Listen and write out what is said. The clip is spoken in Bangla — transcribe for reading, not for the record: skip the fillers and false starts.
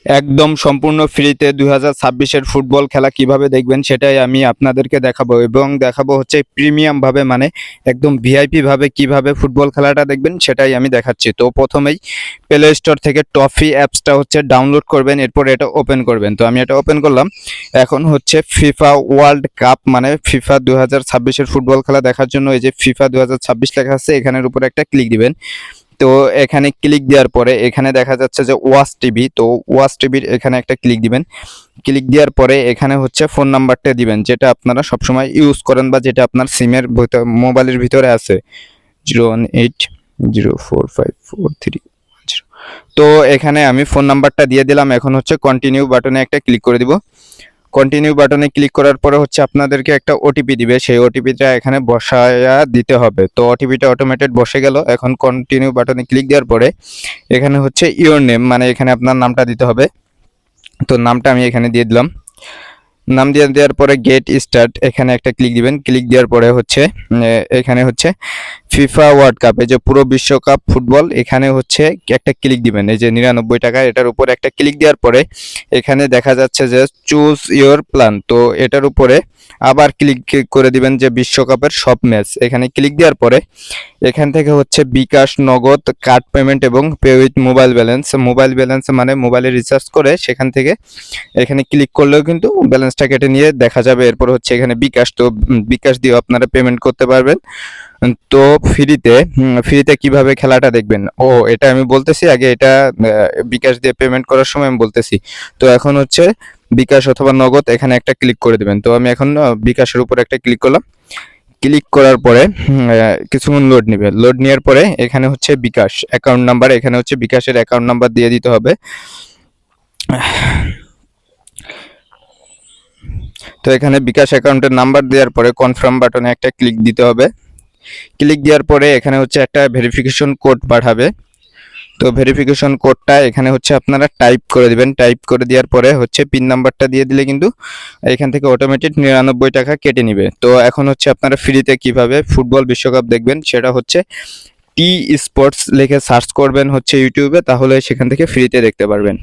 একদম সম্পূর্ণ ফ্রিতে 2026-এর ফুটবল খেলা কিভাবে দেখবেন সেটাই আমি আপনাদেরকে দেখাবো, এবং দেখাবো হচ্ছে প্রিমিয়াম ভাবে, মানে একদম ভিআইপি ভাবে কিভাবে ফুটবল খেলাটা দেখবেন সেটাই আমি দেখাচ্ছি। তো প্রথমেই প্লে স্টোর থেকে টফি অ্যাপসটা হচ্ছে ডাউনলোড করবেন, এরপর এটা ওপেন করবেন। তো আমি এটা ওপেন করলাম। এখন হচ্ছে ফিফা ওয়ার্ল্ড কাপ মানে ফিফা 2026-এর ফুটবল খেলা দেখার জন্য এই যে ফিফা 2026 লেখা আছে এখানের উপরে একটা ক্লিক দিবেন। তো এখানে ক্লিক দেওয়ার পরে এখানে দেখা যাচ্ছে যে ওয়াচ টিভি, তো ওয়াচ টিভির এখানে একটা ক্লিক দিবেন। ক্লিক দেওয়ার পরে এখানে হচ্ছে ফোন নাম্বারটা দিবেন যেটা আপনারা সবসময় ইউজ করেন বা যেটা আপনার সিমের মোবাইলের ভিতরে আছে, 018045431। তো এখানে আমি ফোন নাম্বারটা দিয়ে দিলাম। এখন হচ্ছে কন্টিনিউ বাটনে একটা ক্লিক করে দিব। কন্টিনিউ বাটনে ক্লিক করার পরে হচ্ছে আপনাদেরকে একটা ওটিপি দিবে, সেই ওটিপিটা এখানে বসায়া দিতে হবে। তো ওটিপিটা অটোমেটেড বসে গেল। এখন কন্টিনিউ বাটনে ক্লিক দেওয়ার পরে এখানে হচ্ছে ইওর নেম, মানে এখানে আপনার নামটা দিতে হবে। তো নামটা আমি এখানে দিয়ে দিলাম। নাম দিয়ে দেওয়ার পরে গেট স্টার্ট এখানে একটা ক্লিক দিবেন। ক্লিক দেওয়ার পরে হচ্ছে এখানে হচ্ছে ফিফা ওয়ার্ল্ড কাপ, এই যে পুরো বিশ্বকাপ ফুটবল, এখানে হচ্ছে একটা ক্লিক দিবেন, এই যে 99 টাকা, এটার উপর একটা ক্লিক দেওয়ার পরে এখানে দেখা যাচ্ছে যে চুজ ইওর প্ল্যান। তো এটার উপরে আবার ক্লিক করে দিবেন যে বিশ্বকাপের সব ম্যাচ, এখানে ক্লিক দেওয়ার পরে এখান থেকে হচ্ছে বিকাশ, নগদ, কার্ড পেমেন্ট এবং pay with mobile balance. Mobile balance মানে মোবাইলে রিচার্জ করে সেখান থেকে এখানে ক্লিক করলেও কিন্তু ব্যালেন্সটা কেটে নিয়ে দেখা যাবে। এরপর হচ্ছে এখানে বিকাশ, তো বিকাশ দিয়েও আপনারা পেমেন্ট করতে পারবেন। তো ফ্রিতে কিভাবে খেলাটা দেখবেন, এটা আমি বলতেছি আগে, এটা বিকাশ দিয়ে পেমেন্ট করার সময় আমি বলতেছি। তো এখন হচ্ছে বিকাশ অথবা নগদ এখানে একটা ক্লিক করে দেবেন। তো আমি এখন বিকাশের উপর একটা ক্লিক করলাম। ক্লিক করার পরে কিছুক্ষণ লোড নেবে। লোড নেওয়ার পরে এখানে হচ্ছে বিকাশ অ্যাকাউন্ট নাম্বার, এখানে হচ্ছে বিকাশের অ্যাকাউন্ট নাম্বার দিয়ে দিতে হবে। তো এখানে বিকাশ অ্যাকাউন্টের নাম্বার দেওয়ার পরে কনফার্ম বাটনে একটা ক্লিক দিতে হবে। ক্লিক দেওয়ার পরে এখানে হচ্ছে একটা ভেরিফিকেশন কোড পাঠাবে। তো ভেরিফিকেশন কোডটা এখানে হচ্ছে আপনারা টাইপ করে দিবেন। টাইপ করে দেওয়ার পরে হচ্ছে পিন নাম্বারটা দিয়ে দিলে কিন্তু এখান থেকে অটোমেটিক 99 টাকা কেটে নিবে। তো এখন হচ্ছে আপনারা ফ্রিতে কিভাবে ফুটবল বিশ্বকাপ দেখবেন সেটা হচ্ছে টি স্পোর্টস লিখে সার্চ করবেন হচ্ছে ইউটিউবে, তাহলে সেখান থেকে ফ্রিতে দেখতে পারবেন।